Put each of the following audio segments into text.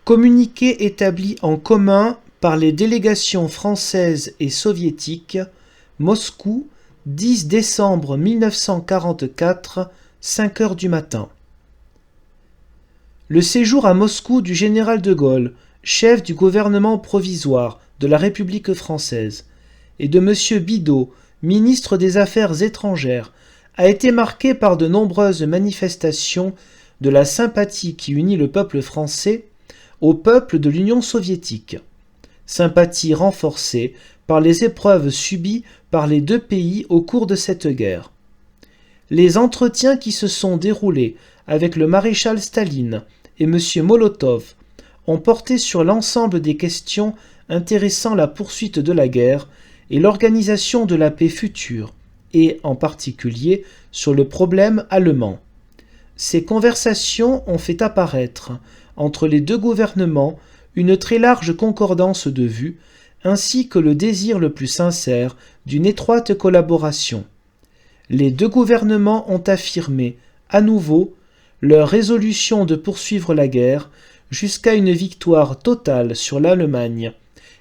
Communiqué établi en commun par les délégations françaises et soviétiques, Moscou, 10 décembre 1944, 5 heures du matin. Le séjour à Moscou du général de Gaulle, chef du gouvernement provisoire de la République française, et de M. Bidault, ministre des Affaires étrangères, a été marqué par de nombreuses manifestations de la sympathie qui unit le peuple français au peuple de l'Union soviétique. Sympathie renforcée par les épreuves subies par les deux pays au cours de cette guerre. Les entretiens qui se sont déroulés avec le maréchal Staline et M. Molotov ont porté sur l'ensemble des questions intéressant la poursuite de la guerre et l'organisation de la paix future, et en particulier sur le problème allemand. Ces conversations ont fait apparaître, entre les deux gouvernements, une très large concordance de vues, ainsi que le désir le plus sincère d'une étroite collaboration. Les deux gouvernements ont affirmé, à nouveau, leur résolution de poursuivre la guerre jusqu'à une victoire totale sur l'Allemagne,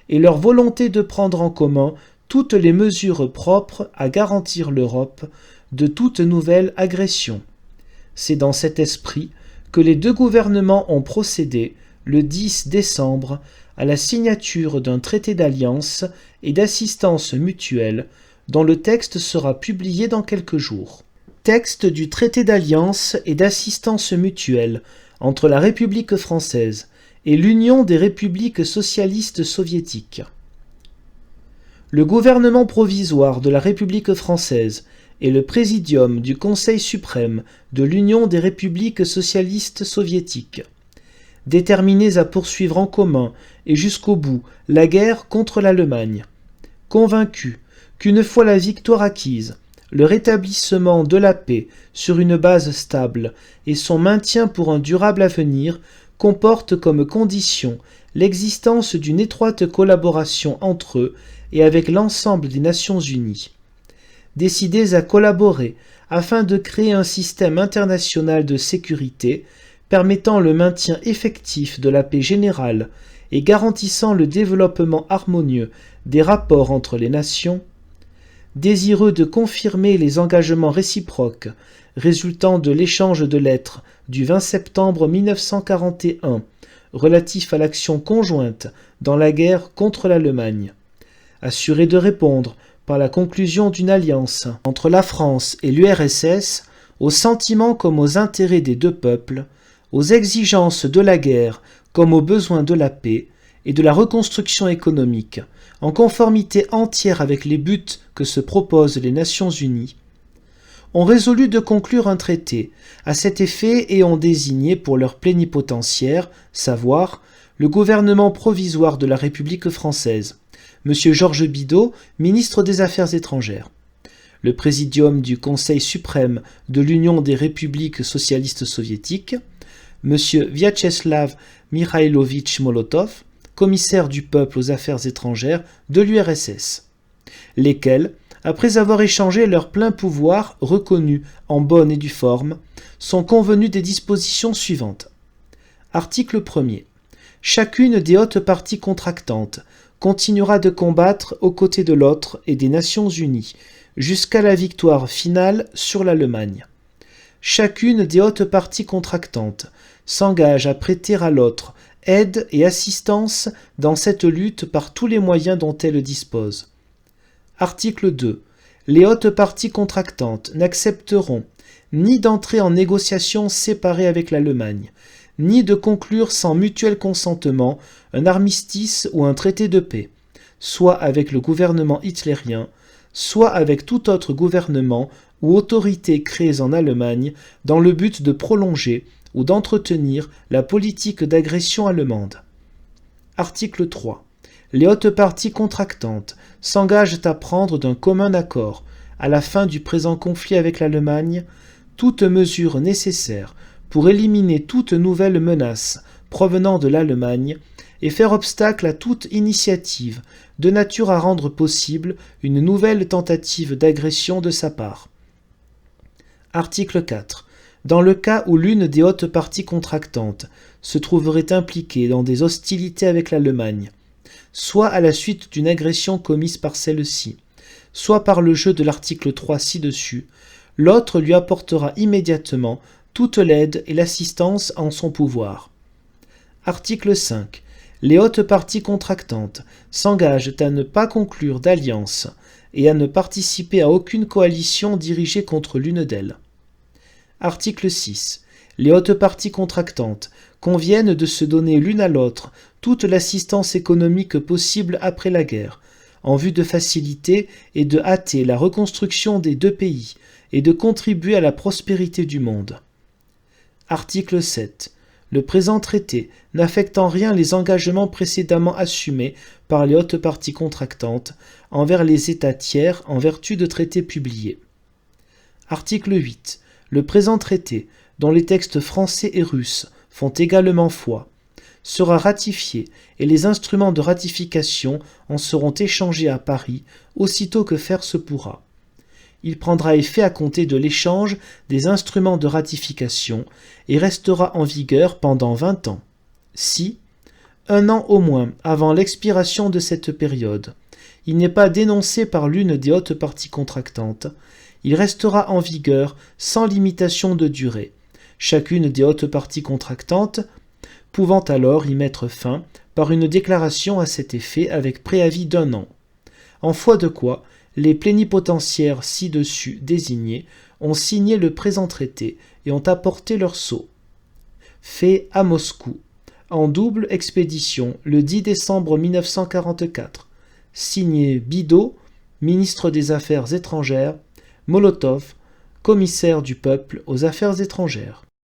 et leur volonté de prendre en commun toutes les mesures propres à garantir l'Europe de toute nouvelle agression. C'est dans cet esprit que les deux gouvernements ont procédé, le 10 décembre, à la signature d'un traité d'alliance et d'assistance mutuelle, dont le texte sera publié dans quelques jours. Texte du traité d'alliance et d'assistance mutuelle entre la République française et l'Union des républiques socialistes soviétiques. Le gouvernement provisoire de la République française et le présidium du Conseil suprême de l'Union des républiques socialistes soviétiques, déterminés à poursuivre en commun et jusqu'au bout la guerre contre l'Allemagne, convaincus qu'une fois la victoire acquise, le rétablissement de la paix sur une base stable et son maintien pour un durable avenir comportent comme condition l'existence d'une étroite collaboration entre eux et avec l'ensemble des Nations unies. Décidés à collaborer afin de créer un système international de sécurité permettant le maintien effectif de la paix générale et garantissant le développement harmonieux des rapports entre les nations, désireux de confirmer les engagements réciproques résultant de l'échange de lettres du 20 septembre 1941 relatif à l'action conjointe dans la guerre contre l'Allemagne, assurés de répondre par la conclusion d'une alliance entre la France et l'URSS aux sentiments comme aux intérêts des deux peuples, aux exigences de la guerre comme aux besoins de la paix et de la reconstruction économique, en conformité entière avec les buts que se proposent les Nations unies, ont résolu de conclure un traité à cet effet et ont désigné pour leur plénipotentiaire, savoir le gouvernement provisoire de la République française, M. Georges Bidault, ministre des Affaires étrangères, le présidium du Conseil suprême de l'Union des républiques socialistes soviétiques, M. Vyacheslav Mikhailovitch Molotov, commissaire du peuple aux affaires étrangères de l'URSS, lesquels, après avoir échangé leurs pleins pouvoirs reconnus en bonne et due forme, sont convenus des dispositions suivantes. Article 1er. Chacune des hautes parties contractantes continuera de combattre aux côtés de l'autre et des Nations unies jusqu'à la victoire finale sur l'Allemagne. Chacune des hautes parties contractantes s'engage à prêter à l'autre aide et assistance dans cette lutte par tous les moyens dont elle dispose. Article 2. Les hautes parties contractantes n'accepteront ni d'entrer en négociation séparée avec l'Allemagne, ni de conclure sans mutuel consentement un armistice ou un traité de paix, soit avec le gouvernement hitlérien, soit avec tout autre gouvernement ou autorité créée en Allemagne dans le but de prolonger ou d'entretenir la politique d'agression allemande. Article 3. Les hautes parties contractantes s'engagent à prendre d'un commun accord, à la fin du présent conflit avec l'Allemagne, toute mesure nécessaire pour éliminer toute nouvelle menace provenant de l'Allemagne et faire obstacle à toute initiative de nature à rendre possible une nouvelle tentative d'agression de sa part. Article 4. Dans le cas où l'une des hautes parties contractantes se trouverait impliquée dans des hostilités avec l'Allemagne, soit à la suite d'une agression commise par celle-ci, soit par le jeu de l'article 3 ci-dessus, l'autre lui apportera immédiatement toute l'aide et l'assistance en son pouvoir. Article 5. Les hautes parties contractantes s'engagent à ne pas conclure d'alliance et à ne participer à aucune coalition dirigée contre l'une d'elles. Article 6. Les hautes parties contractantes conviennent de se donner l'une à l'autre toute l'assistance économique possible après la guerre, en vue de faciliter et de hâter la reconstruction des deux pays et de contribuer à la prospérité du monde. Article 7. Le présent traité n'affecte en rien les engagements précédemment assumés par les hautes parties contractantes envers les États tiers en vertu de traités publiés. Article 8. Le présent traité, dont les textes français et russes font également foi, sera ratifié et les instruments de ratification en seront échangés à Paris aussitôt que faire se pourra. Il prendra effet à compter de l'échange des instruments de ratification et restera en vigueur pendant 20 ans. Si, 1 an au moins avant l'expiration de cette période, il n'est pas dénoncé par l'une des hautes parties contractantes, il restera en vigueur sans limitation de durée, chacune des hautes parties contractantes pouvant alors y mettre fin par une déclaration à cet effet avec préavis d'1 an. En foi de quoi, les plénipotentiaires ci-dessus désignés ont signé le présent traité et ont apporté leur sceau. Fait à Moscou, en double expédition le 10 décembre 1944. Signé Bidault, ministre des Affaires étrangères, Molotov, commissaire du peuple aux Affaires étrangères.